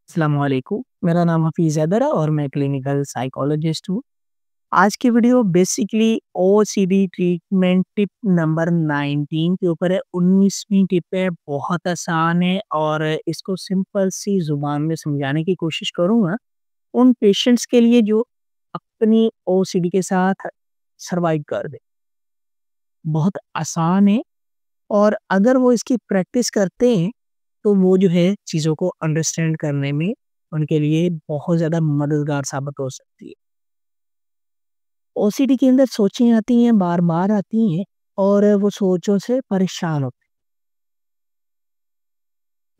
अस्सलाम वालेकुम। मेरा नाम हफ़ीज़ हैदर है और मैं क्लिनिकल साइकोलॉजिस्ट हूँ। आज की video basically OCD treatment tip number 19 के ऊपर है। 19वीं टिप है, बहुत आसान है और इसको सिंपल सी ज़ुबान में समझाने की कोशिश करूँगा उन पेशेंट्स के लिए जो अपनी ओसीडी के साथ सर्वाइव कर दें। बहुत आसान है और अगर वो इसकी प्रैक्टिस करते हैं, तो वो जो है चीज़ों को अंडरस्टैंड करने में उनके लिए बहुत ज़्यादा मददगार साबित हो सकती है। ओसीडी के अंदर सोचें आती हैं, बार-बार आती हैं और वो सोचों से परेशान होते हैं।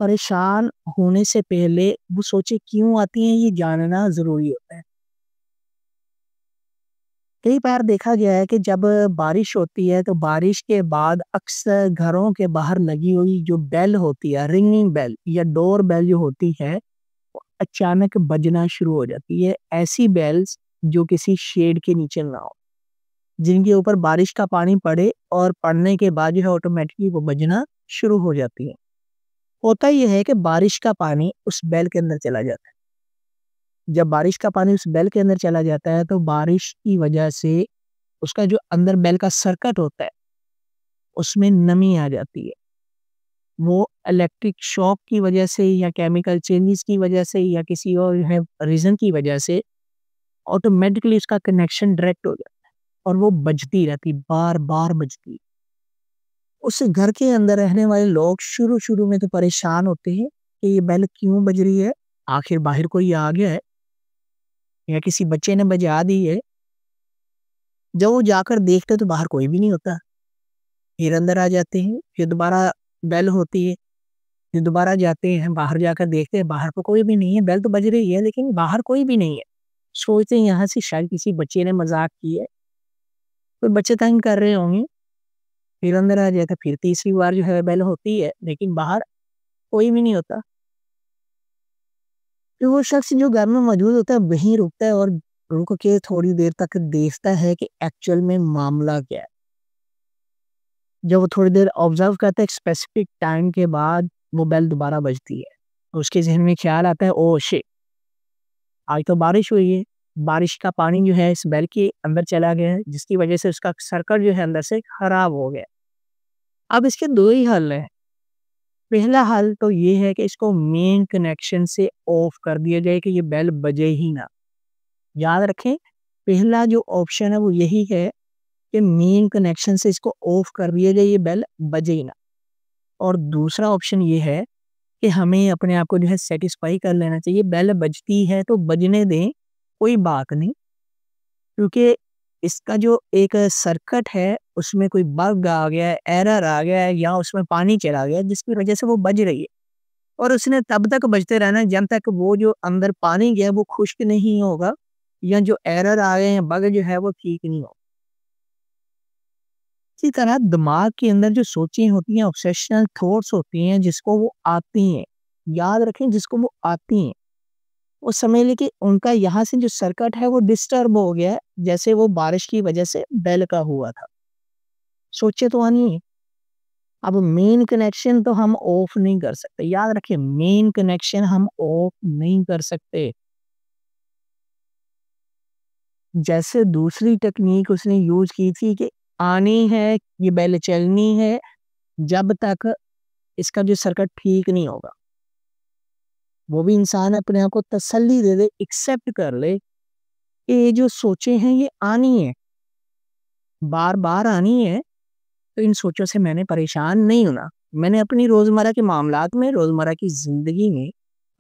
परेशान होने से पहले वो सोचें क्यों आती हैं, ये जानना ज़रूरी होता है। कई बार देखा गया है कि जब बारिश होती है, तो बारिश के बाद अक्सर घरों के बाहर लगी हुई जो बेल होती है, रिंगिंग बेल या डोर बेल जो होती है, वो अचानक बजना शुरू हो जाती है। ऐसी बेल्स जो किसी शेड के नीचे ना हो, जिनके ऊपर बारिश का पानी पड़े और पड़ने के बाद जो है ऑटोमेटिकली वो बजना शुरू हो जाती है। होता ये है कि बारिश का पानी उस बेल के अंदर चला जाता है। जब बारिश का पानी उस बेल के अंदर चला जाता है, तो बारिश की वजह से उसका जो अंदर बेल का सर्किट होता है, उसमें नमी आ जाती है। वो इलेक्ट्रिक शॉक की वजह से या केमिकल चेंजेस की वजह से या किसी और जो है रीज़न की वजह से ऑटोमेटिकली उसका कनेक्शन डायरेक्ट हो जाता है और वो बजती रहती, बार-बार बजती। उस घर के अंदर रहने वाले लोग शुरू-शुरू में तो परेशान होते हैं कि ये बेल क्यों बज रही है? आखिर बाहर कोई आ गया है या किसी बच्चे ने बजा दी है? जब वो जाकर देखते तो बाहर कोई भी नहीं होता। फिर अंदर आ जाते हैं, फिर दोबारा बेल होती है, फिर दोबारा जाते हैं, बाहर जाकर देखते हैं बाहर तो कोई भी नहीं है, बेल तो बज रही है लेकिन बाहर कोई भी नहीं है। सोचते हैं यहाँ से शायद किसी बच्चे ने मज़ाक की है, कोई बच्चे तंग कर रहे होंगे, फिर अंदर आ जाते हैं, फिर तीसरी बार जो है बेल होती है, लेकिन बाहर कोई भी नहीं होता। फिर वो शख्स जो घर में मौजूद होता है वहीं रुकता है और रुक के थोड़ी देर तक देखता है कि एक्चुअल में मामला क्या है। जब वो थोड़ी देर ऑब्ज़र्व करता है, एक स्पेसिफिक टाइम के बाद वो बेल दोबारा बजती है। तो उसके ज़हन में ख़्याल आता है, ओह शिट! आज तो बारिश हुई है। बारिश का पानी जो है इस बेल के अंदर चला गया है, जिसकी वज़ह से उसका सर्किट जो है अंदर से ख़राब हो गया। अब इसके 2 ही हल हैं। पहला हल तो ये है कि इसको मेन कनेक्शन से ऑफ कर दिया जाए कि ये बेल बजे ही ना। याद रखें, पहला जो ऑप्शन है वो यही है कि मेन कनेक्शन से इसको ऑफ कर दिया जाए, ये बेल बजे ही ना। और दूसरा ऑप्शन ये है कि हमें अपने आप को जो है सैटिस्फाई कर लेना चाहिए, बेल बजती है तो बजने दें, कोई बात नहीं। क्योंकि इसका जो एक सर्किट है, उसमें कोई बग आ गया है, एरर आ गया है या उसमें पानी चला गया है, जिसकी वजह से वो बज रही है। और उसने तब तक बजते रहना है जब तक वो जो अंदर पानी गया है वो खुश्क नहीं होगा या जो एरर आ गए हैं, बग जो है वो ठीक नहीं हो। इसी तरह दिमाग के अंदर जो सोचें होती हैं, ऑब्सेशनल थॉट्स होती हैं, जिसको वो आती हैं, याद रखें जिसको वो आती हैं, वो समझ लें कि उनका यहाँ से जो सर्किट है वो डिस्टर्ब हो गया है, जैसे वो बारिश की वजह से बेल का हुआ था। सोचे तो आनी है। अब मेन कनेक्शन तो हम ऑफ नहीं कर सकते, याद रखिए मेन कनेक्शन हम ऑफ नहीं कर सकते। जैसे दूसरी टेक्नीक उसने यूज़ की थी कि आनी है, ये बेल चलनी है, जब तक इसका जो सर्किट ठीक नहीं होगा। वो भी इंसान अपने आप को तसल्ली दे दे, एक्सेप्ट कर ले कि ये जो सोचें हैं ये आनी है, बार-बार आनी है, तो इन सोचों से मैंने परेशान नहीं होना। मैंने अपनी रोज़मर्रा के मामलात में, रोज़मर्रा की ज़िंदगी में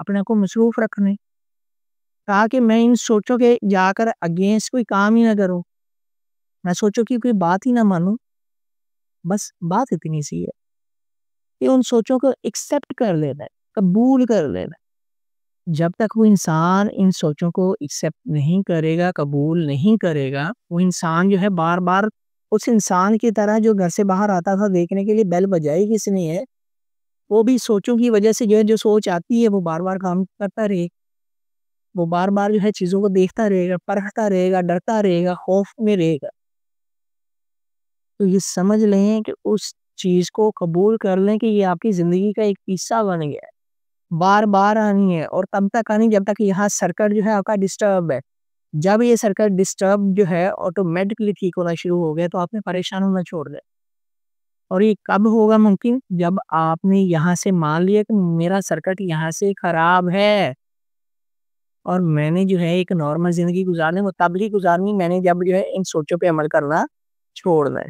अपने आप को मसरूफ़ रखना है, ताकि मैं इन सोचों के जाकर अगेंस्ट कोई काम ही ना करूँ। मैं सोचों की कोई बात ही ना मानूँ, बस बात इतनी सी है कि उन सोचों को एक्सेप्ट कर लेना है, कबूल कर लेना है। जब तक वो इंसान इन सोचों को एक्सेप्ट नहीं करेगा, कबूल नहीं करेगा, वो इंसान जो है बार-बार उस इंसान की तरह जो घर से बाहर आता था देखने के लिए बेल बजाई किसने है, वो भी सोचों की वजह से जो है जो सोच आती है वो बार-बार काम करता रहेगा। वो बार-बार जो है चीज़ों को देखता रहेगा, परखता रहेगा, डरता रहेगा, खौफ में रहेगा। तो ये समझ लें कि उस चीज़ को कबूल कर लें कि ये आपकी ज़िंदगी का एक हिस्सा बन गया है। बार-बार आनी है और तब तक आनी जब तक यहाँ सर्किट जो है आपका डिस्टर्ब है। जब ये सर्किट डिस्टर्ब जो है ऑटोमेटिकली ठीक होना शुरू हो गया तो आपने परेशान होना छोड़ दिया। और ये कब होगा मुमकिन? जब आपने यहाँ से मान लिया कि मेरा सर्किट यहाँ से खराब है और मैंने जो है एक नॉर्मल ज़िंदगी गुज़ारनी वो तब ही गुज़ारनी मैंने जब जो है इन सोचों पे अमल करना छोड़ दें।